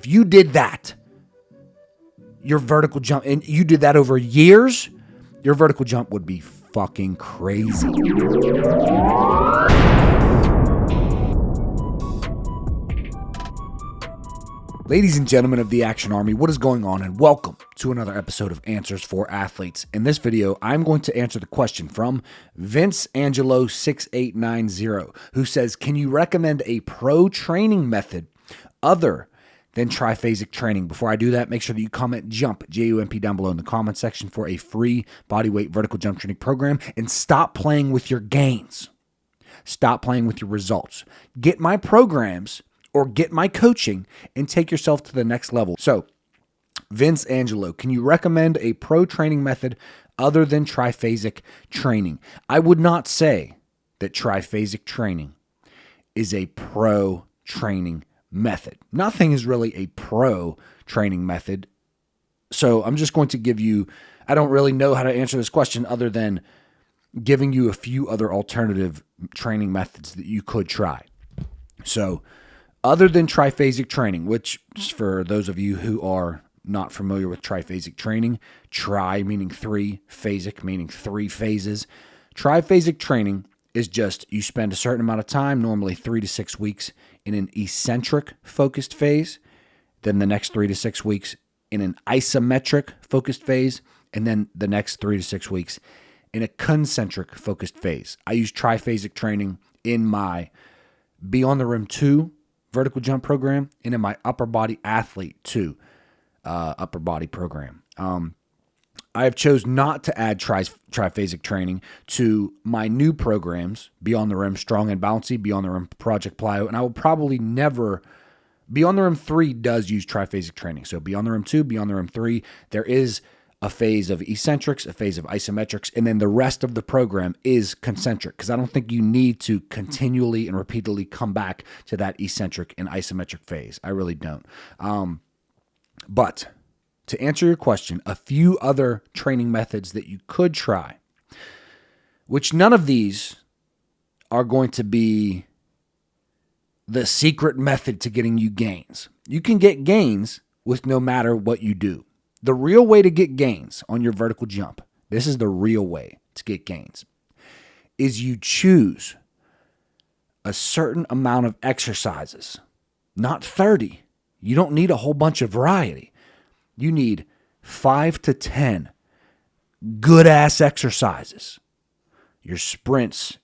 If you did that, your vertical jump, and you did that over years, your vertical jump would be fucking crazy. Ladies and gentlemen of the Action Army, what is going on? And welcome to another episode of Answers for Athletes. In this video, I'm going to answer the question from Vince Angelo 6890, who says, can you recommend a pro training method other than triphasic training? Before I do that, make sure that you comment JUMP, J-U-M-P, down below in the comment section for a free bodyweight vertical jump training program, and stop playing with your gains. Stop playing with your results. Get my programs or get my coaching and take yourself to the next level. So, Vince Angelo, can you recommend a pro training method other than triphasic training? I would not say that triphasic training is a pro training method. Nothing is really a pro training method. So I'm just going to give you, I don't really know how to answer this question other than giving you a few other alternative training methods that you could try. So other than triphasic training, which for those of you who are not familiar with triphasic training, tri meaning three, phasic meaning three phases. Triphasic training is just you spend a certain amount of time, normally 3 to 6 weeks, in an eccentric focused phase, then the next 3 to 6 weeks in an isometric focused phase, and then the next 3 to 6 weeks in a concentric focused phase. I use triphasic training in my Beyond the Rim 2 vertical jump program and in my Upper Body Athlete 2 upper body program. I have chose not to add triphasic training to my new programs, Beyond the Rim Strong and Bouncy, Beyond the Rim Project Plyo, and I will probably never. Beyond the Rim 3 does use triphasic training. So Beyond the Rim 2, Beyond the Rim 3, there is a phase of eccentrics, a phase of isometrics, and then the rest of the program is concentric, because I don't think you need to continually and repeatedly come back to that eccentric and isometric phase. I really don't. But to answer your question, a few other training methods that you could try, which none of these are going to be the secret method to getting you gains. You can get gains with no matter what you do. The real way to get gains on your vertical jump, this is the real way to get gains, is you choose a certain amount of exercises, not 30. You don't need a whole bunch of variety. You need 5 to 10 good-ass exercises. Your sprints,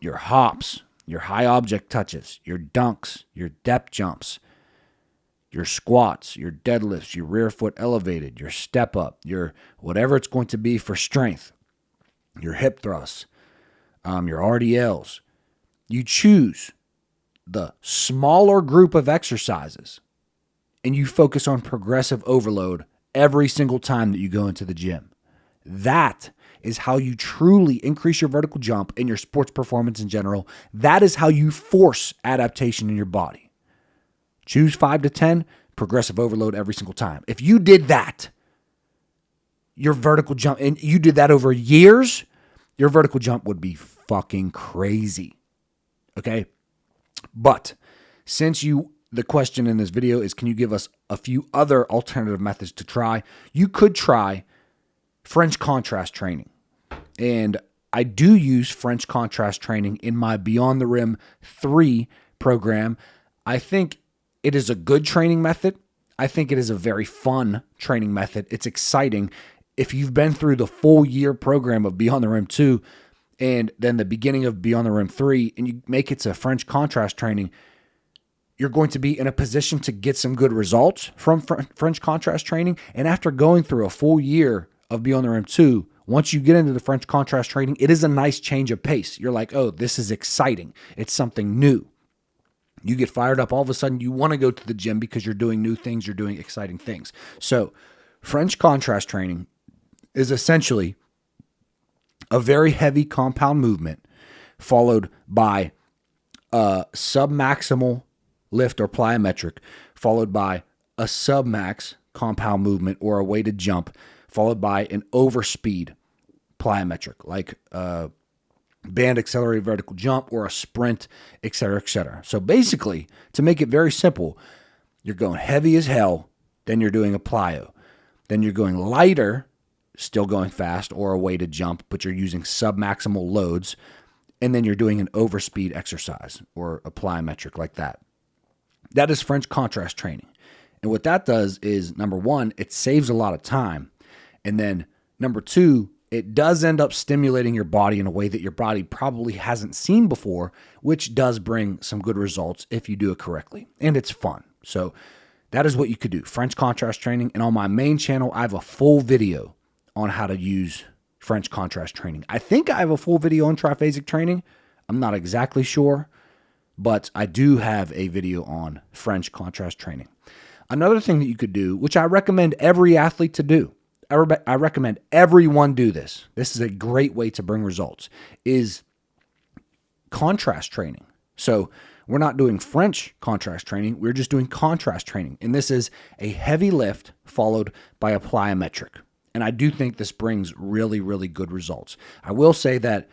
your hops, your high object touches, your dunks, your depth jumps, your squats, your deadlifts, your rear foot elevated, your step up, your whatever it's going to be for strength, your hip thrusts, your RDLs. You choose the smaller group of exercises and you focus on progressive overload every single time that you go into the gym. That is how you truly increase your vertical jump and your sports performance in general. That is how you force adaptation in your body. Choose 5 to 10, progressive overload every single time. If you did that, your vertical jump, and you did that over years, your vertical jump would be fucking crazy. Okay? But since the question in this video is, can you give us a few other alternative methods to try? You could try French contrast training. And I do use French contrast training in my Beyond the Rim 3 program. I think it is a good training method. I think it is a very fun training method. It's exciting. If you've been through the full year program of Beyond the Rim 2 and then the beginning of Beyond the Rim 3 and you make it to French contrast training, you're going to be in a position to get some good results from French contrast training. And after going through a full year of Beyond the Rim 2, once you get into the French contrast training, it is a nice change of pace. You're like, oh, this is exciting. It's something new. You get fired up. All of a sudden, you want to go to the gym because you're doing new things. You're doing exciting things. So French contrast training is essentially a very heavy compound movement followed by a submaximal lift or plyometric, followed by a submax compound movement or a weighted jump, followed by an overspeed plyometric, like a band accelerated vertical jump or a sprint, et cetera, et cetera. So basically, to make it very simple, You're going heavy as hell, then you're doing a plyo. Then you're going lighter, still going fast, or a weighted jump, but you're using submaximal loads. And then you're doing an overspeed exercise or a plyometric like that. That is French contrast training. And what that does is, number one, it saves a lot of time. And then number two, it does end up stimulating your body in a way that your body probably hasn't seen before, which does bring some good results if you do it correctly. And it's fun. So that is what you could do, French contrast training. And on my main channel, I have a full video on how to use French contrast training. I think I have a full video on triphasic training. I'm not exactly sure, but I do have a video on French contrast training. Another thing that you could do, which I recommend every athlete to do, I recommend everyone do this. This is a great way to bring results, is contrast training. So we're not doing French contrast training. We're just doing contrast training. And this is a heavy lift followed by a plyometric. And I do think this brings really, really good results. I will say that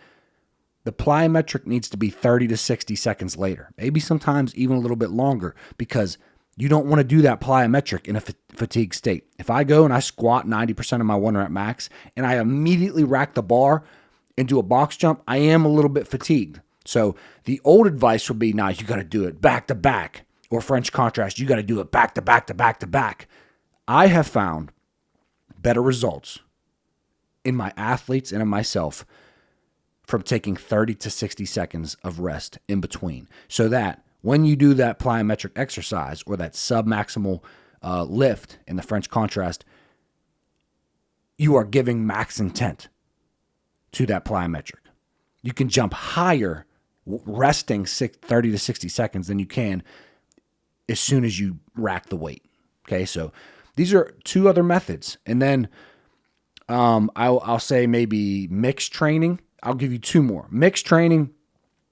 the plyometric needs to be 30 to 60 seconds later, maybe sometimes even a little bit longer, because you don't want to do that plyometric in a fatigue state. If I go and I squat 90% of my 1 rep max and I immediately rack the bar and do a box jump, I am a little bit fatigued. So the old advice would be, you got to do it back to back, or French contrast, you got to do it back to back to back to back. I have found better results in my athletes and in myself from taking 30 to 60 seconds of rest in between, so that when you do that plyometric exercise or that submaximal lift in the French contrast, you are giving max intent to that plyometric. You can jump higher resting 30 to 60 seconds than you can as soon as you rack the weight. Okay, so these are two other methods. And then I'll say maybe mixed training. I'll give you two more. Mixed training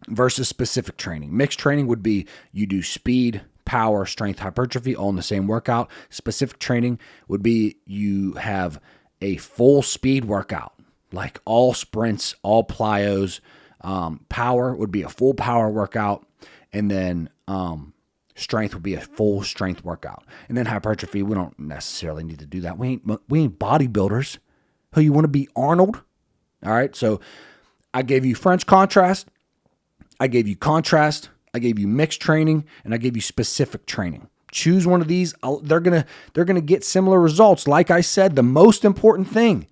versus specific training. Mixed training would be you do speed, power, strength, hypertrophy all in the same workout. Specific training would be you have a full speed workout, like all sprints, all plyos. Power would be a full power workout. And then strength would be a full strength workout. And then hypertrophy, we don't necessarily need to do that. We ain't bodybuilders. Who, you want to be Arnold? All right, so I gave you French contrast, I gave you contrast, I gave you mixed training, and I gave you specific training. Choose one of these. They're gonna get similar results. Like I said, the most important thing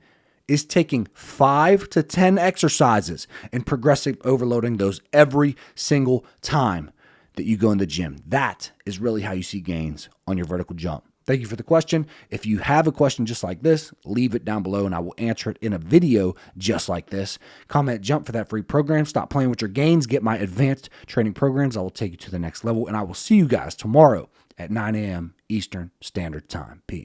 is taking 5 to 10 exercises and progressive overloading those every single time that you go in the gym. That is really how you see gains on your vertical jump. Thank you for the question. If you have a question just like this, leave it down below and I will answer it in a video just like this. Comment jump for that free program. Stop playing with your gains. Get my advanced training programs. I will take you to the next level, and I will see you guys tomorrow at 9 a.m. Eastern Standard Time. Peace.